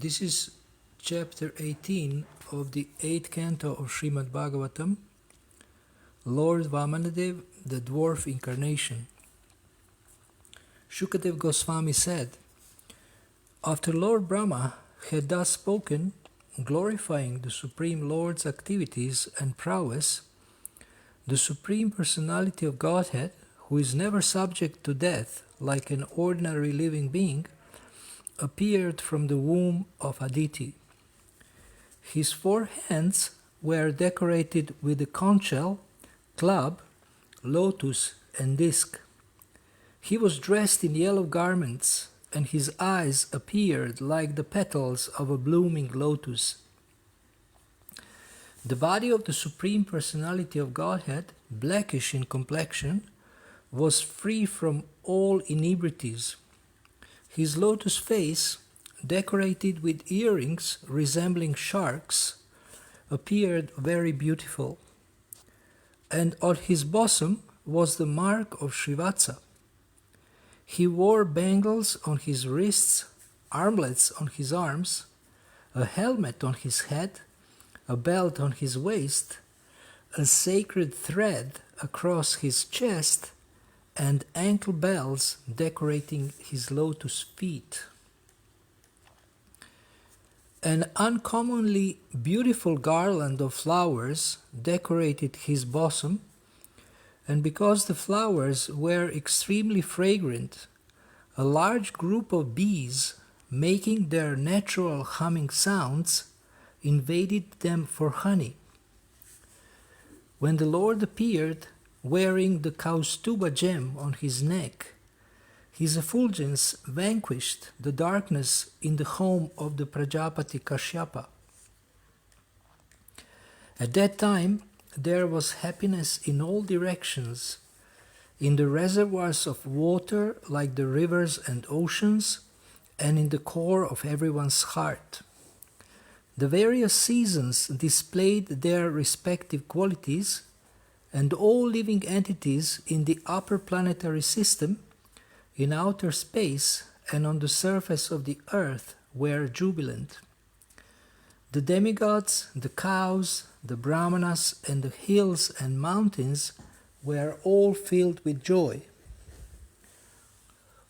This is chapter 18 of the 8th canto of Srimad Bhagavatam, Lord Vamanadev, the dwarf incarnation. Shukadev Goswami said, after Lord Brahma had thus spoken, glorifying the Supreme Lord's activities and prowess, the Supreme Personality of Godhead, who is never subject to death like an ordinary living being, appeared from the womb of Aditi. His 4 hands were decorated with the conch shell, club, lotus, and disc. He was dressed in yellow garments, and his eyes appeared like the petals of a blooming lotus. The body of the Supreme Personality of Godhead, blackish in complexion, was free from all inebrities. His lotus face, decorated with earrings resembling sharks, appeared very beautiful, and on his bosom was the mark of Srivatsa. He wore bangles on his wrists, armlets on his arms, a helmet on his head, a belt on his waist, a sacred thread across his chest, and ankle bells decorating his lotus feet. An uncommonly beautiful garland of flowers decorated his bosom, and because the flowers were extremely fragrant, a large group of bees, making their natural humming sounds, invaded them for honey. When the Lord appeared, wearing the Kaustuba gem on his neck, his effulgence vanquished the darkness in the home of the Prajapati Kashyapa. At that time, there was happiness in all directions, in the reservoirs of water like the rivers and oceans, and in the core of everyone's heart. The various seasons displayed their respective qualities, and all living entities in the upper planetary system, in outer space and on the surface of the earth were jubilant. The demigods, the cows, the brahmanas, and the hills and mountains were all filled with joy.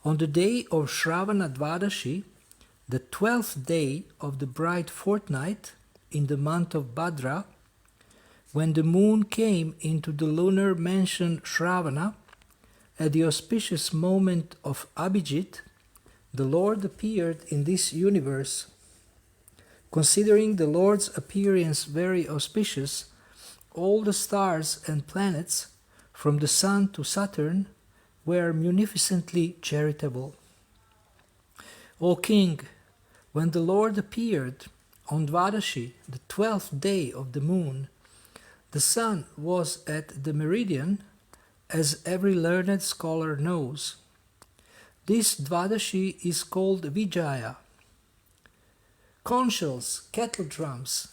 On the day of Shravana Dvadashi, the 12th day of the bright fortnight in the month of Bhadra, when the moon came into the lunar mansion Shravana, at the auspicious moment of Abhijit, the Lord appeared in this universe. Considering the Lord's appearance very auspicious, all the stars and planets, from the sun to Saturn, were munificently charitable. O King, when the Lord appeared on Dvadashi, the 12th day of the moon, the sun was at the meridian, as every learned scholar knows. This Dvadashi is called Vijaya. Conch shells, kettle drums,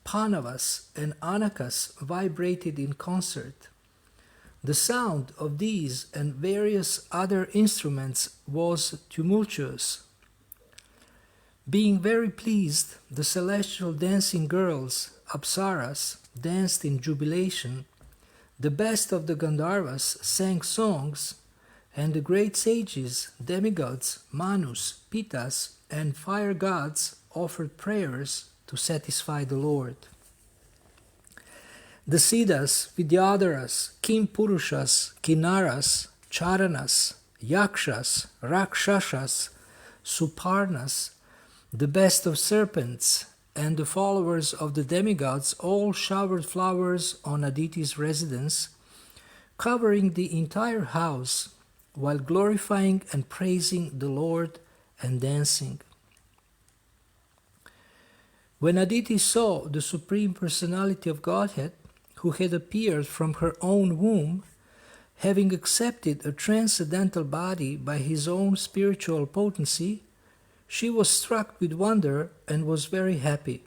panavas, and anakas vibrated in concert. The sound of these and various other instruments was tumultuous. Being very pleased, the celestial dancing girls, Apsaras, danced in jubilation, the best of the Gandharvas sang songs, and the great sages, demigods, Manus, Pitas, and fire gods offered prayers to satisfy the Lord. The Siddhas, Vidyadharas, Kimpurushas, Kinnaras, Charanas, Yakshas, Rakshashas, Suparnas, the best of serpents, and the followers of the demigods all showered flowers on Aditi's residence, covering the entire house, while glorifying and praising the Lord and dancing. When Aditi saw the Supreme Personality of Godhead, who had appeared from her own womb, having accepted a transcendental body by his own spiritual potency, she was struck with wonder and was very happy.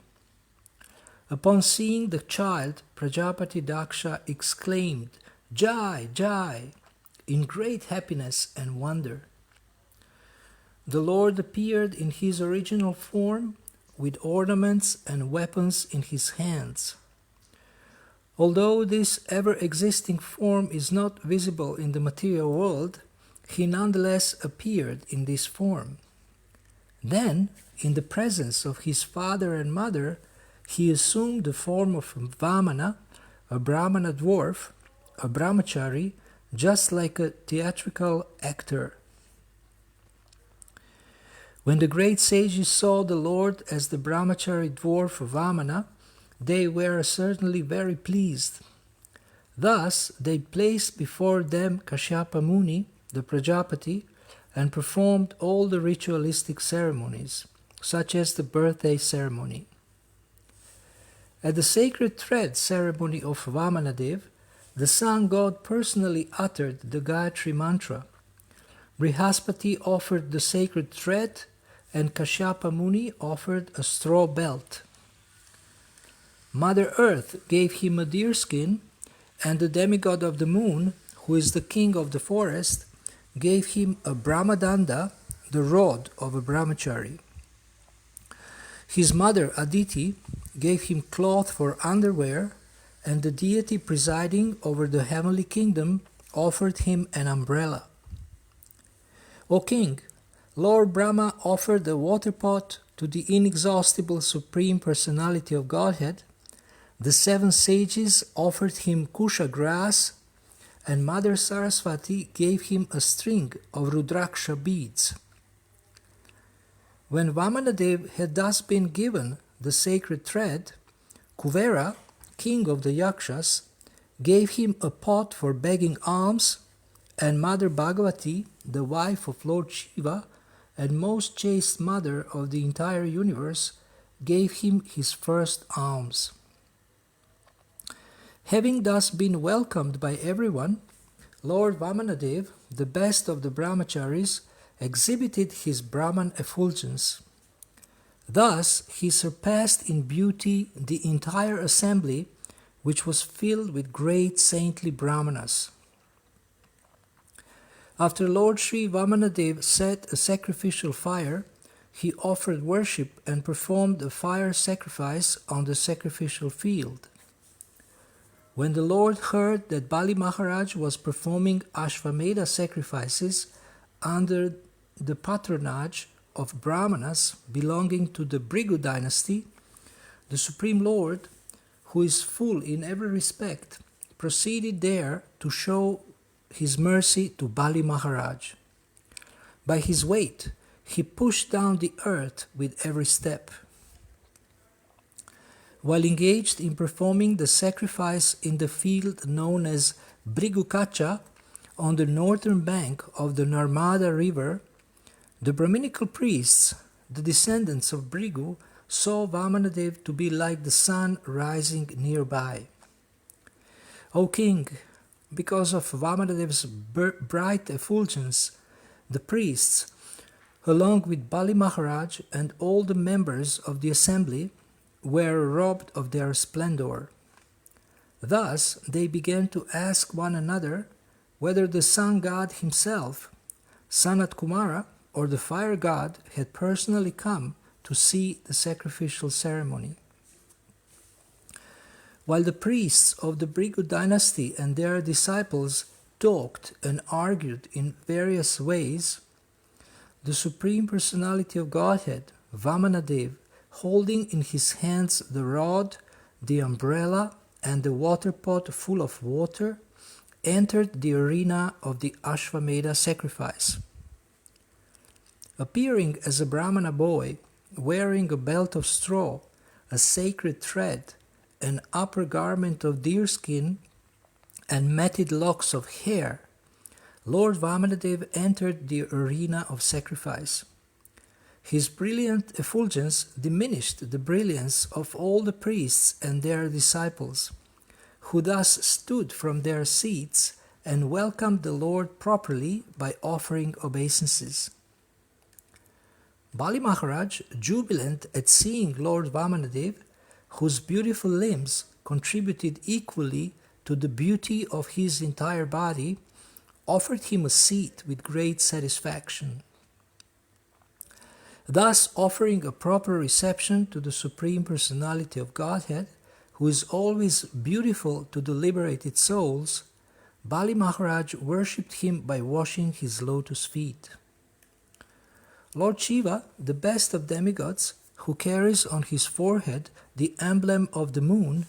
Upon seeing the child, Prajapati Daksha exclaimed, "Jai, Jai!" in great happiness and wonder. the Lord appeared in his original form with ornaments and weapons in his hands. Although this ever-existing form is not visible in the material world, he nonetheless appeared in this form. Then, in the presence of his father and mother, he assumed the form of Vamana, a Brahmana dwarf, a brahmachari, just like a theatrical actor. When the great sages saw the Lord as the brahmachari dwarf Vamana, they were certainly very pleased. Thus they placed before them Kashyapa Muni, the Prajapati, and performed all the ritualistic ceremonies, such as the birthday ceremony. At the sacred thread ceremony of Vamanadev, the sun god personally uttered the Gayatri mantra. Brihaspati offered the sacred thread, and Kashyapa Muni offered a straw belt. Mother Earth gave him a deerskin, and the demigod of the moon, who is the king of the forest, gave him a Brahmadanda, the rod of a brahmachari. His mother Aditi gave him cloth for underwear, and the deity presiding over the heavenly kingdom offered him an umbrella. O king, Lord Brahma offered a water pot to the inexhaustible Supreme Personality of Godhead. The 7 sages offered him kusha grass, and Mother Saraswati gave him a string of Rudraksha beads. When Vamanadev had thus been given the sacred thread, Kuvera, king of the Yakshas, gave him a pot for begging alms, and Mother Bhagavati, the wife of Lord Shiva and most chaste mother of the entire universe, gave him his first alms. Having thus been welcomed by everyone, Lord Vamanadev, the best of the brahmacharis, exhibited his Brahman effulgence. Thus he surpassed in beauty the entire assembly, which was filled with great saintly brahmanas. After Lord Sri Vamanadev set a sacrificial fire, he offered worship and performed a fire sacrifice on the sacrificial field. When the Lord heard that Bali Maharaj was performing Ashvamedha sacrifices under the patronage of Brahmanas belonging to the Bhrigu dynasty, the Supreme Lord, who is full in every respect, proceeded there to show his mercy to Bali Maharaj. By his weight, he pushed down the earth with every step. While engaged in performing the sacrifice in the field known as Bhrigukacha on the northern bank of the Narmada river, the Brahminical priests, the descendants of Bhrigu, saw Vamanadev to be like the sun rising nearby. O king, because of Vamanadev's bright effulgence, the priests, along with Bali Maharaj and all the members of the assembly, were robbed of their splendor. Thus they began to ask one another whether the sun god himself, Sanat Kumara, or the fire god had personally come to see the sacrificial ceremony. While the priests of the Bhrigu dynasty and their disciples talked and argued in various ways, the Supreme Personality of Godhead, Vamanadev, holding in his hands the rod, the umbrella, and the water pot full of water, entered the arena of the Ashvamedha sacrifice. Appearing as a Brahmana boy, wearing a belt of straw, a sacred thread, an upper garment of deerskin, and matted locks of hair, Lord Vamanadev entered the arena of sacrifice. His brilliant effulgence diminished the brilliance of all the priests and their disciples, who thus stood from their seats and welcomed the Lord properly by offering obeisances. Bali Maharaj, jubilant at seeing Lord Vamanadev, whose beautiful limbs contributed equally to the beauty of his entire body, offered him a seat with great satisfaction. thus offering a proper reception to the Supreme Personality of Godhead, who is always beautiful to the liberated souls. Bali Maharaj worshipped him by washing his lotus feet. Lord Shiva, the best of demigods, who carries on his forehead the emblem of the moon,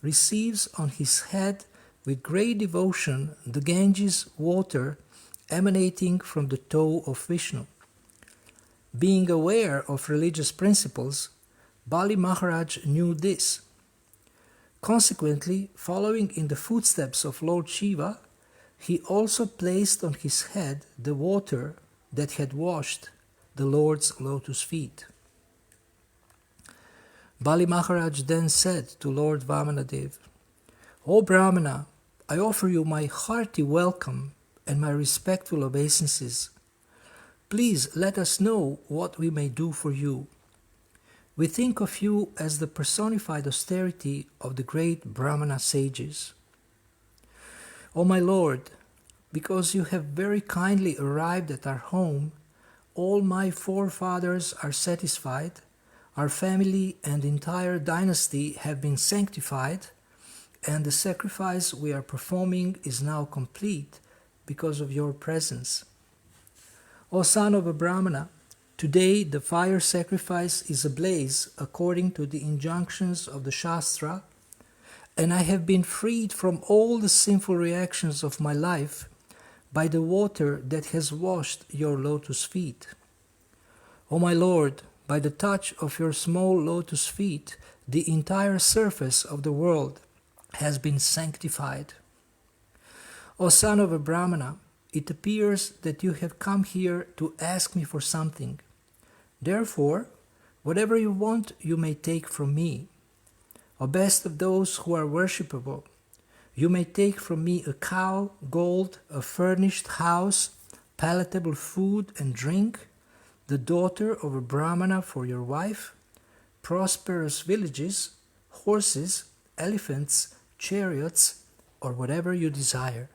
receives on his head with great devotion the Ganges water emanating from the toe of Vishnu. Being aware of religious principles, Bali Maharaj knew this. Consequently, following in the footsteps of Lord Shiva, he also placed on his head the water that had washed the Lord's lotus feet. Bali Maharaj then said to Lord Vamanadev, "O Brahmana, I offer you my hearty welcome and my respectful obeisances. Please let us know what we may do for you. We think of you as the personified austerity of the great Brahmana sages. O my Lord, because you have very kindly arrived at our home, all my forefathers are satisfied, our family and entire dynasty have been sanctified, and the sacrifice we are performing is now complete because of your presence. O son of a Brahmana, today the fire sacrifice is ablaze according to the injunctions of the Shastra, and I have been freed from all the sinful reactions of my life by the water that has washed your lotus feet. O my Lord, by the touch of your small lotus feet, the entire surface of the world has been sanctified. O son of a Brahmana, it appears that you have come here to ask me for something. Therefore, whatever you want you may take from me. O best of those who are worshipable, you may take from me a cow, gold, a furnished house, palatable food and drink, the daughter of a Brahmana for your wife, prosperous villages, horses, elephants, chariots, or whatever you desire."